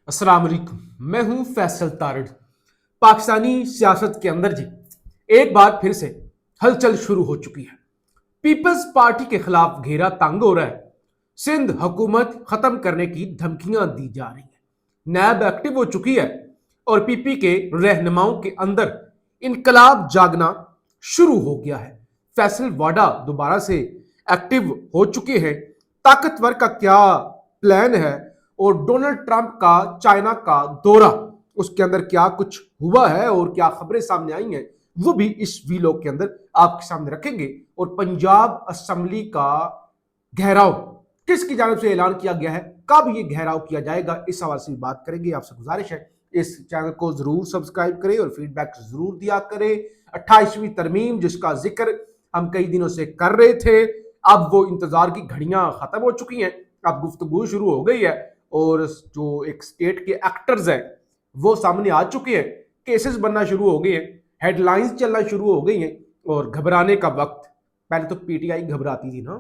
अस्सलाम वालेकुम। मैं हूं फैसल तारड़। पाकिस्तानी सियासत के अंदर जी एक बार फिर से हलचल शुरू हो चुकी है। पीपल्स पार्टी के खिलाफ घेरा तंग हो रहा है। सिंध हुकूमत खत्म करने की धमकियां दी जा रही हैं। नैब एक्टिव हो चुकी है और पीपी के रहनुमाओं के अंदर इनकलाब जागना शुरू हो गया है। फैसल वाडा दोबारा से एक्टिव हो चुके हैं। ताकतवर का क्या प्लान है और डोनाल्ड ट्रंप का चाइना का दौरा, उसके अंदर क्या कुछ हुआ है और क्या खबरें सामने आई हैं, वो भी इस वीलॉग के अंदर आपके सामने रखेंगे। और पंजाब असेंबली का घेराव किसकी जानिब से ऐलान किया गया है, कब ये घेराव किया जाएगा, इस हवाले से बात करेंगे। आपसे गुजारिश है इस चैनल को जरूर सब्सक्राइब करें और फीडबैक जरूर दिया करें। 28वीं तरमीम जिसका जिक्र हम कई दिनों से कर रहे थे, अब वो इंतजार की घड़ियां खत्म हो चुकी हैं। अब गुफ्तगू शुरू हो गई है और जो एक स्टेट के एक्टर्स हैं वो सामने आ चुके हैं। केसेस बनना शुरू हो गए हैं, हेडलाइंस चलना शुरू हो गई हैं और घबराने का वक्त। पहले तो पीटीआई घबराती थी ना,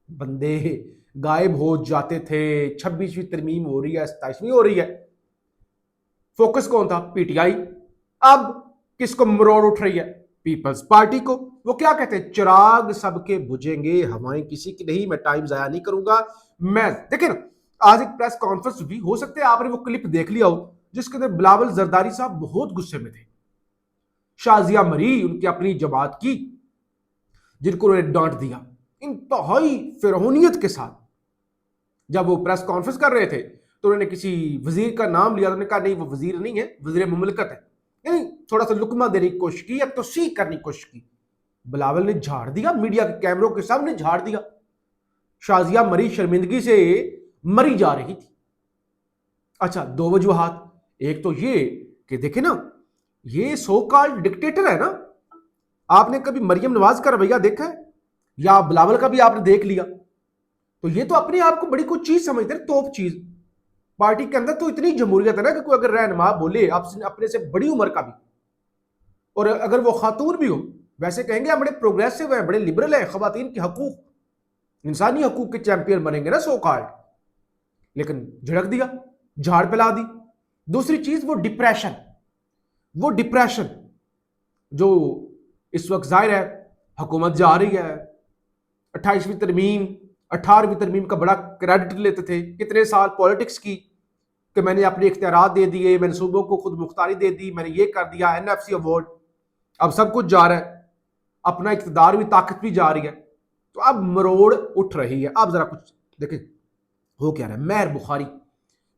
बंदे गायब हो जाते थे। 26वीं तरमीम हो रही है, 27वीं हो रही है, फोकस कौन था? पीटीआई। अब किसको मरोड़ उठ रही है? पीपल्स पार्टी को। वो क्या कहते हैं, चिराग सबके बुझेंगे, हवाएं किसी की नहीं। मैं टाइम जाया नहीं करूंगा। मैं देखे ना, आज एक प्रेस कॉन्फ्रेंस भी हो सकते हैं आपने वो क्लिप देख लिया हो जिसके अंदर बिलावल जरदारी साहब बहुत गुस्से में थे। शाजिया मरी उनकी अपनी जमात की, जिनको उन्होंने डांट दिया इंतहाई फिरौनियत के साथ। जब वो प्रेस कॉन्फ्रेंस कर रहे थे तो उन्होंने किसी वजीर का नाम लिया, उन्होंने कहा नहीं वो वजीर नहीं है, वजीर मुमलकत है। यानी थोड़ा सा लुकमा देने की कोशिश की या तौसीह करने की कोशिश की। बिलावल ने झाड़ दिया, मीडिया के कैमरों के सामने झाड़ दिया। शाजिया मरी शर्मिंदगी से मरी जा रही थी। अच्छा, दो वजूहात। एक तो ये कि देखे ना, ये सो कॉल्ड डिक्टेटर है ना। आपने कभी मरियम नवाज का रवैया देखा है या बिलावल का भी आपने देख लिया? तो ये तो अपने आप को बड़ी कुछ चीज समझते हैं, तोप चीज। पार्टी के अंदर तो इतनी जमहूरियत है ना कि कोई अगर रहनुमा बोले अपने से बड़ी उम्र का भी, और अगर वो खातून भी हो, वैसे कहेंगे आप बड़े प्रोग्रेसिव हैं, बड़े लिबरल हैं, खवातीन के हकूक, इंसानी हकूक के चैंपियन बनेंगे ना सो कॉल्ड। लेकिन झड़क दिया, झाड़ पिला दी। दूसरी चीज वो डिप्रेशन जो इस वक्त जाहिर है हुकूमत जा रही है। 28वीं तरमीम 18वीं तरमीम का बड़ा क्रेडिट लेते थे कितने साल पॉलिटिक्स की, कि मैंने अपने इख्तियारात दे दिए, मैंने सूबों को खुद मुख्तारी दे दी, मैंने ये कर दिया, एनएफसी अवार्ड। अब सब कुछ जा रहा है, अपना इख्तिदार भी, ताकत भी जा रही है। तो अब मरोड़ उठ रही है। अब जरा कुछ देखें हो क्या रहा है। मेहर बुखारी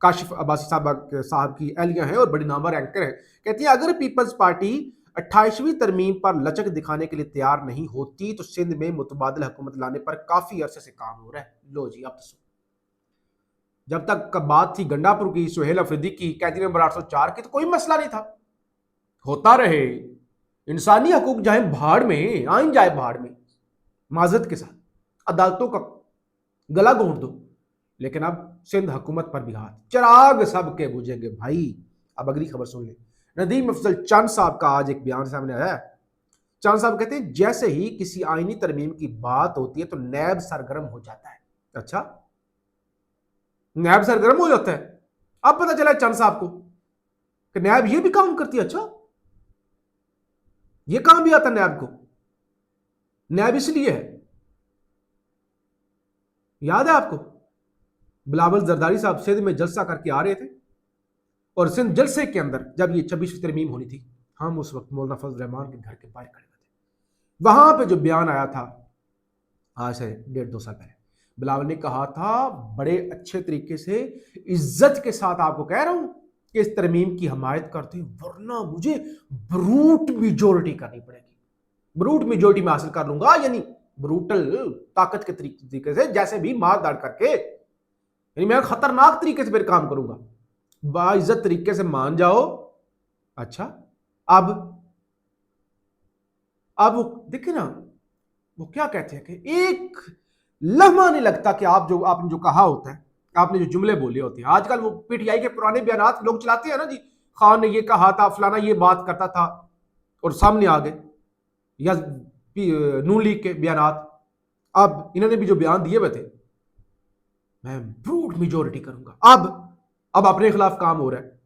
काशिफ अब्बासी साहब की एहलिया है और बड़ी नामवर एंकर है। कहती है अगर पीपल्स पार्टी 28वीं तरमीम पर लचक दिखाने के लिए तैयार नहीं होती तो सिंध में मुतबादल हुकूमत लाने पर काफी अरसे से काम हो रहा है। लो जी, अब तो जब तक बात थी गंडापुर की, सुहेल अफरीदी की, कैदी नंबर 804 की, तो कोई मसला नहीं था। होता रहे, इंसानी हकूक जाए भाड़ में, आइन जाए भाड़ में, माजरत के साथ अदालतों का गला घोंट दो। लेकिन अब सिंध हुकूमत पर भी हाथ, चिराग सबके बुझेंगे भाई। अब अगली खबर सुन ले। नदीम अफजल चंद साहब का आज एक बयान सामने आया है। चंद साहब कहते हैं जैसे ही किसी आईनी तरमीम की बात होती है तो नैब सरगर्म हो जाता है। अच्छा, नैब सरगर्म हो जाता है? अब पता चला चंद साहब को कि नैब ये भी काम करती है। अच्छा, ये काम भी आता नैब को। नैब इसलिए है, याद है आपको, बिलावल जरदारी साहब सिंध में जलसा करके आ रहे थे और सिंध जलसे के अंदर जब ये 26वीं तरमीम होनी थी, हम उस वक्त मौलाना फजल रहमान के घर के बाहर खड़े हुए थे। वहां पे जो बयान आया था आज से 1.5-2 साल पहले, बिलावल ने कहा था बड़े अच्छे तरीके से, इज्जत के साथ आपको कह रहा हूं कि इस तरमीम की हमायत करते वरना मुझे ब्रूट मेजोरिटी करनी पड़ेगी। ब्रूट मेजोरिटी में हासिल कर लूंगा, यानी ब्रूटल ताकत के तरीके से, जैसे भी मार दाड़ करके, यानी मैं खतरनाक तरीके से फिर काम करूंगा। बाइज्जत तरीके से मान जाओ। अच्छा, अब वो देखिए ना, वो क्या कहते हैं कि एक लम्हा नहीं लगता कि आपने जो कहा होता है, आपने जो जुमले बोले होते हैं। आजकल वो पीटीआई के पुराने बयान लोग चलाते हैं ना जी, खान ने ये कहा था, फलाना ये बात करता था, और सामने आ गए। या नून लीग के बयान, अब इन्होंने भी जो बयान दिए हुए थे, मैं ब्रूट मेजोरिटी करूंगा। अब अब अपने खिलाफ काम हो रहा है।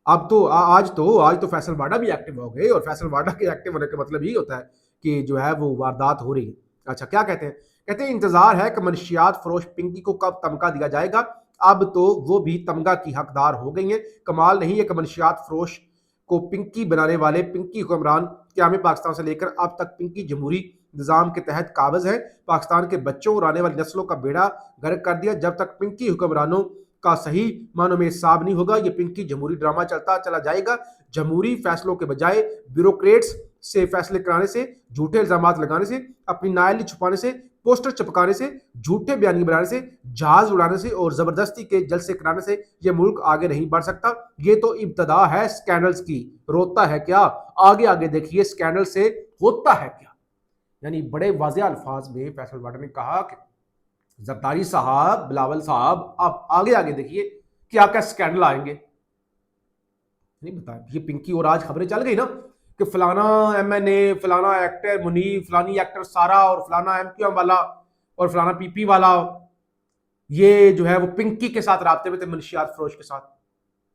अब तो आज तो फैसल वाडा भी एक्टिव हो गए, और फैसल वाडा के एक्टिव होने का मतलब यही होता है कि जो है वो वारदात हो रही है। अच्छा, क्या कहते हैं? कहते हैं इंतजार है कि मनशियात फरोश पिंकी को कब तमगा दिया जाएगा। अब तो वो भी तमगा की हकदार हो गई हैं। कमाल नहीं है कि मनशियात फरोश को पिंकी बनाने वाले पिंकी हुक्मरान क़याम पाकिस्तान से लेकर अब तक पिंकी जमहूरी निज़ाम के तहत काबिज है। पाकिस्तान के बच्चों और आने वाली नस्लों का बेड़ा गर्क कर दिया। जब तक पिंकी हुक्मरानों का सही मानों में हिसाब नहीं होगा, ये पिंकी जमहूरी ड्रामा चलता चला जाएगा। जमहूरी फैसलों के बजाय ब्यूरोक्रेट्स से फैसले कराने से, झूठे इल्जाम लगाने से, अपनी नाअहली छुपाने से, पोस्टर चिपकाने से, झूठे बयानी बनाने से, जहाज उड़ाने से और जबरदस्ती के जलसे कराने से ये मुल्क आगे नहीं बढ़ सकता। ये तो इब्तदा है स्कैंडल्स की, रोता है क्या? आगे आगे देखिए स्कैंडल से होता है क्या। यानी बड़े वाज़ेह अल्फाज में फैसल वाडा ने कहा कि जरदारी साहब, बिलावल साहब, आप आगे आगे देखिए क्या क्या स्कैंडल आएंगे। नहीं बताया ये पिंकी, और आज खबरें चल गई ना कि फलाना एमएनए, फलाना एक्टर मुनीफ, फलानी एक्टर सारा, और फलाना एमक्यूएम वाला और फलाना पीपी वाला, ये जो है वो पिंकी के साथ राब्ते में थे, मनशियात फरोश के साथ।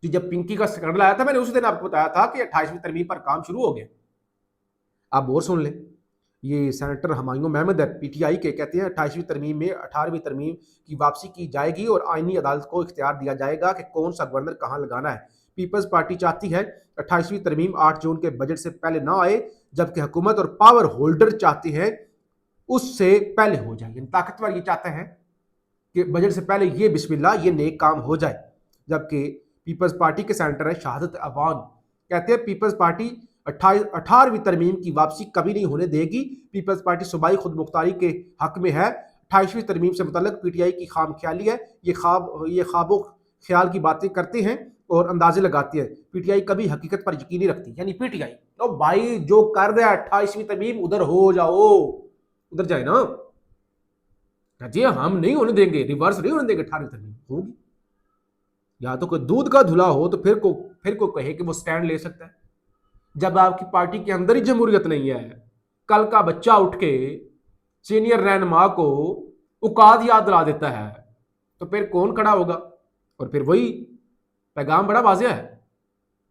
कि जब पिंकी का स्कैंडल आया था, मैंने उसी दिन आपको बताया था कि 28वीं तरमीम पर काम शुरू हो गया। आप और सुन लें, ये सेनेटर हुमायूं महमूद है पीटीआई के, कहते हैं 28वीं तरमीम में 18वीं तरमीम की वापसी की जाएगी और आईनी अदालत को इख्तियार दिया जाएगा कि कौन सा गवर्नर कहाँ लगाना है। पीपल्स पार्टी चाहती है 28वीं तरमीम 8 जून के बजट से पहले ना आए, जबकि हुकूमत और पावर होल्डर चाहते हैं उससे पहले हो जाए। ताकतवर ये चाहते हैं कि बजट से पहले ये बिस्मिल्लाह ये नेक काम हो जाए। जबकि पीपल्स पार्टी के सेनेटर है शहादत अवान, कहते हैं पीपल्स पार्टी 18वीं तरमीम की वापसी कभी नहीं होने देगी। पीपल्स पार्टी सूबाई खुद मुख्तारी के हक में है। 28वीं तरमीम से मुतल्लिक पीटीआई की खाम ख्याली है। ये ख्वाबो ख्याल की बातें करते हैं और अंदाजे लगाते हैं। पीटीआई कभी हकीकत पर यकीन नहीं रखती। यानी पीटीआई तो भाई जो कर रहा है 28वीं तरमीम उधर हो जाओ, उधर जाए ना जी, हम नहीं होने देंगे, रिवर्स नहीं होने देंगे। 18वीं तरमीम होगी, या तो कोई दूध का धुला हो तो फिर को कहे कि वो स्टैंड ले सकता है। जब आपकी पार्टी के अंदर ही जमहूरियत नहीं है, कल का बच्चा उठ के सीनियर रहनुमा को औकात याद दिला देता है, तो फिर कौन खड़ा होगा? और फिर वही पैगाम बड़ा वाज़ेह है,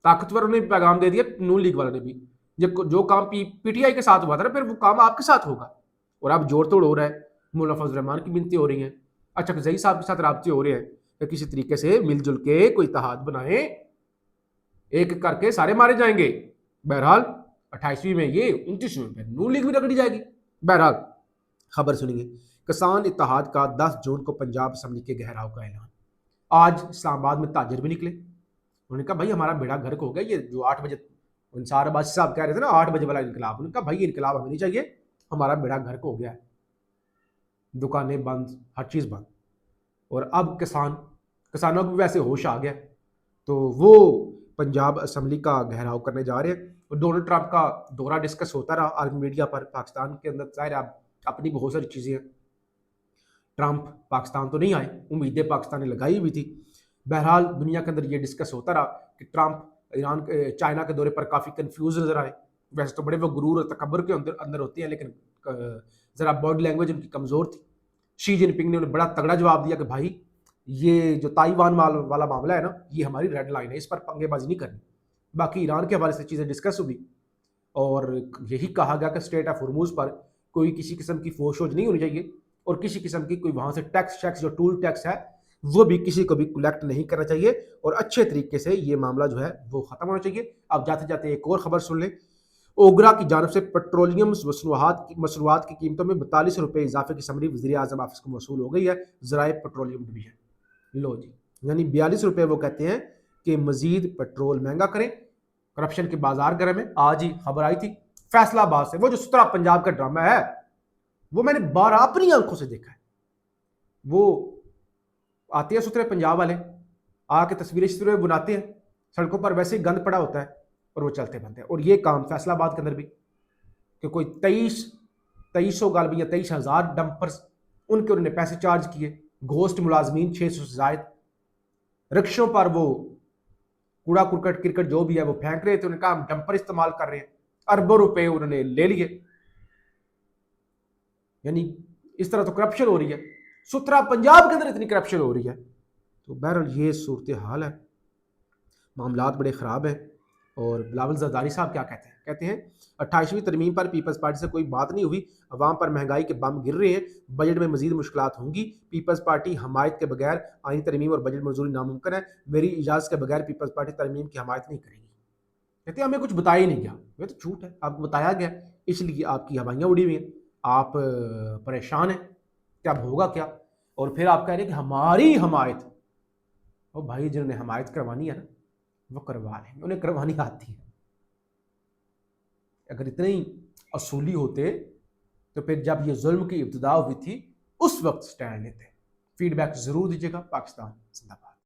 ताकतवरों ने पैगाम दे दिया, नून लीग वालों ने भी। जो काम पीटीआई के साथ हुआ था ना, फिर वो काम आपके साथ होगा। और अब जोड़ तोड़ हो रहा है, मौलाना फजल रहमान की मिन्नतें हो रही हैं, अच्छा जई साहब के साथ राब्ते हो रहे हैं, तो किसी तरीके से मिलजुल के कोई इत्तेहाद बनाए, एक करके सारे मारे जाएंगे। बहरहाल 28वीं में ये, 29वीं में नून लीग भी रगड़ी जाएगी। बहरहाल खबर सुनिए, किसान इत्तेहाद का 10 जून को पंजाब असम्बली के घेराव का ऐलान। आज इस्लामाबाद में ताजिर भी निकले, उन्होंने कहा भाई हमारा बेड़ा गर्क हो गया। ये जो 8 बजे अंसार अब्बासी साहब कह रहे थे ना 8 बजे वाला इनकलाब, उन्होंने कहा भाई ये इनकलाब हमें नहीं चाहिए, हमारा बेड़ा गर्क हो गया है, दुकानें बंद, हर चीज़ बंद। और अब किसानों को भी वैसे होश आ गया, तो वो पंजाब असम्बली का घेराव करने जा रहे हैं। और डोनाल्ड ट्रंप का दौरा डिस्कस होता रहा आर्मी मीडिया पर। पाकिस्तान के अंदर जाहिर आप अपनी बहुत सारी चीज़ें हैं, ट्रंप पाकिस्तान तो नहीं आए, उम्मीदें पाकिस्तान ने लगाई हुई थी। बहरहाल दुनिया के अंदर ये डिस्कस होता रहा कि ट्रंप चाइना के दौरे पर काफ़ी कंफ्यूज नजर आए। वैसे तो बड़े वो गुरूर और तकब्बुर के अंदर होते हैं, लेकिन ज़रा बॉडी लैंग्वेज उनकी कमज़ोर थी। शी जिनपिंग ने उन्हें बड़ा तगड़ा जवाब दिया कि भाई ये जो ताइवान वाला मामला है ना, ये हमारी रेड लाइन है, इस पर पंगेबाजी नहीं करनी। बाकी ईरान के हवाले से चीज़ें डिस्कस हुई और यही कहा गया कि स्ट्रेट ऑफ हॉर्मूज़ पर कोई किसी किस्म की फोर्सोज नहीं होनी चाहिए, और किसी किस्म की कोई वहाँ से टैक्स जो टूल टैक्स है वो भी किसी को भी कलेक्ट नहीं करना चाहिए, और अच्छे तरीके से ये मामला जो है वो ख़त्म होना चाहिए। अब जाते जाते एक और ख़बर सुन लें। ओगरा की जानब से पेट्रोलियम मसनूआत की कीमतों में 42 रुपये इजाफे की समरी वज़ीर आज़म ऑफिस को मौसूल हो गई है। ज़राए पेट्रोलियम डिवीजन, लो जी, यानी 42 रुपये वो कहते हैं कि मजीद पेट्रोल महंगा करें, करप्शन के बाजार गर्म है। आज ही खबर आई थी फैसलाबाद से, वो जो सुतरा पंजाब का ड्रामा है वो मैंने 12 अपनी आंखों से देखा है। वो आते हैं सुतरे पंजाब वाले, आके तस्वीरें शस्वीरें बनाते हैं, सड़कों पर वैसे ही गंद पड़ा होता है और वो चलते बनते हैं। और ये काम फैसलाबाद के अंदर भी कि कोई 2300 गालबी या 23,000 डंपर्स उनके उन्होंने पैसे चार्ज किए, घोस्ट मुलाजमीन 600 से जायद, रिक्शों पर वो कूड़ा कुरकट क्रिकेट जो भी है वो फेंक रहे थे, उन्होंने कहा हम डंपर इस्तेमाल कर रहे हैं, अरबों रुपए उन्होंने ले लिए। यानी इस तरह तो करप्शन हो रही है, सुतरा पंजाब के अंदर इतनी करप्शन हो रही है تو بہرحال یہ صورتحال ہے، معاملات بڑے خراب ہیں۔ اور بلاول زرداری صاحب کیا کہتے ہیں 28ویں ترمیم پر پیپلز پارٹی سے کوئی بات نہیں ہوئی، عوام پر مہنگائی کے بم گر رہے ہیں، بجٹ میں مزید مشکلات ہوں گی، پیپلز پارٹی حمایت کے بغیر آئینی ترمیم اور بجٹ منظوری ناممکن ہے، میری اجازت کے بغیر پیپلز پارٹی ترمیم کی حمایت نہیں کرے گی۔ کہتے ہیں ہمیں کچھ بتایا ہی نہیں گیا، یہ تو جھوٹ ہے، آپ کو بتایا گیا، اس لیے آپ کی ہوائیاں اڑی ہوئی ہیں، آپ پریشان ہیں کہ اب ہوگا کیا، اور پھر آپ کہہ رہے ہیں کہ ہماری حمایت، وہ بھائی جنہوں نے حمایت کروانی ہے نا وہ کروا لیں گے، انہیں کروانی آتی ہے۔ اگر اتنے ہی اصولی ہوتے تو پھر جب یہ ظلم کی ابتدا ہوئی تھی اس وقت سٹینڈ لیتے۔ فیڈ بیک ضرور دیجیے گا۔ پاکستان زندہ باد۔